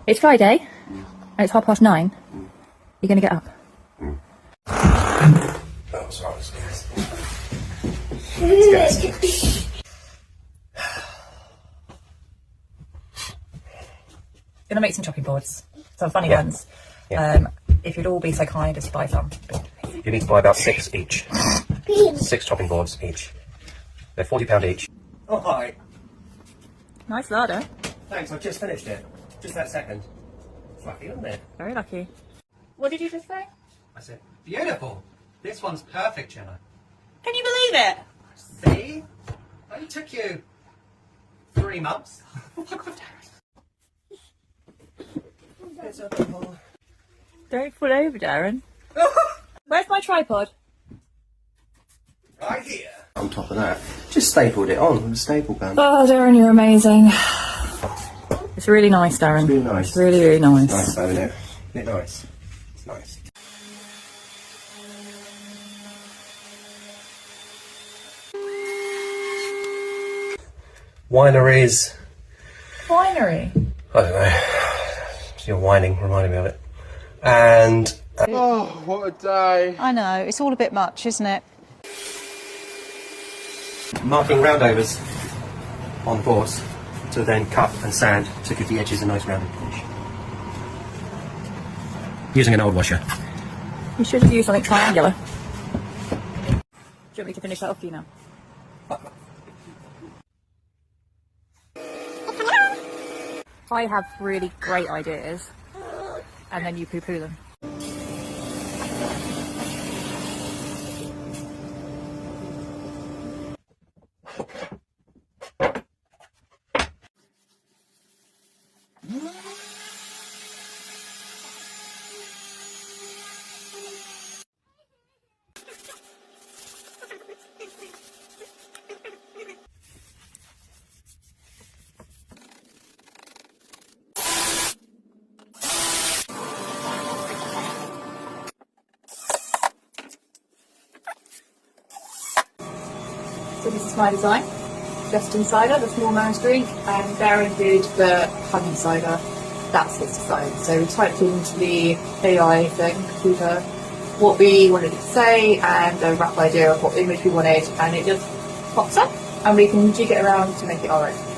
It's Friday, and it's 9:30. You're going to get up. Oh, sorry. Let's go. Gonna make some chopping boards. Some funny ones. Yeah. If you'd all be so kind as to buy some. You need to buy about 6 each. 6 chopping boards each. They're £40 each. Oh, hi. Nice larder. Thanks, I've just finished it. Just that second. It's lucky, isn't it? Very lucky. What did you just say? I said, beautiful. This one's perfect, Jenna. Can you believe it? See? Only took you 3 months. Oh my god, It's a bubble. don't fall over, Darren. Where's my tripod? Right here. On top of that, just stapled it on with a staple gun. Oh, Darren, you're amazing. It's really nice, Darren. It's really nice. It's really, really nice. Nice, though, isn't it? Isn't it nice? It's nice. Wineries. Winery. I don't know. Your whining reminded me of it. And Oh, what a day. I know, it's all a bit much, isn't it? marking roundovers on the boards to then cut and sand to give the edges a nice rounded finish. Using an old washer. You should have used something triangular. Do you want me to finish that off for you now? I have really great ideas, and then you poo-poo them. So this is my design. Justin cider, the small man's drink, and Darren did the honey cider. That's his design. So we typed into the AI thing, computer, what we wanted it to say and a rough idea of what image we wanted, and it just pops up and we can jig it around to make it our own.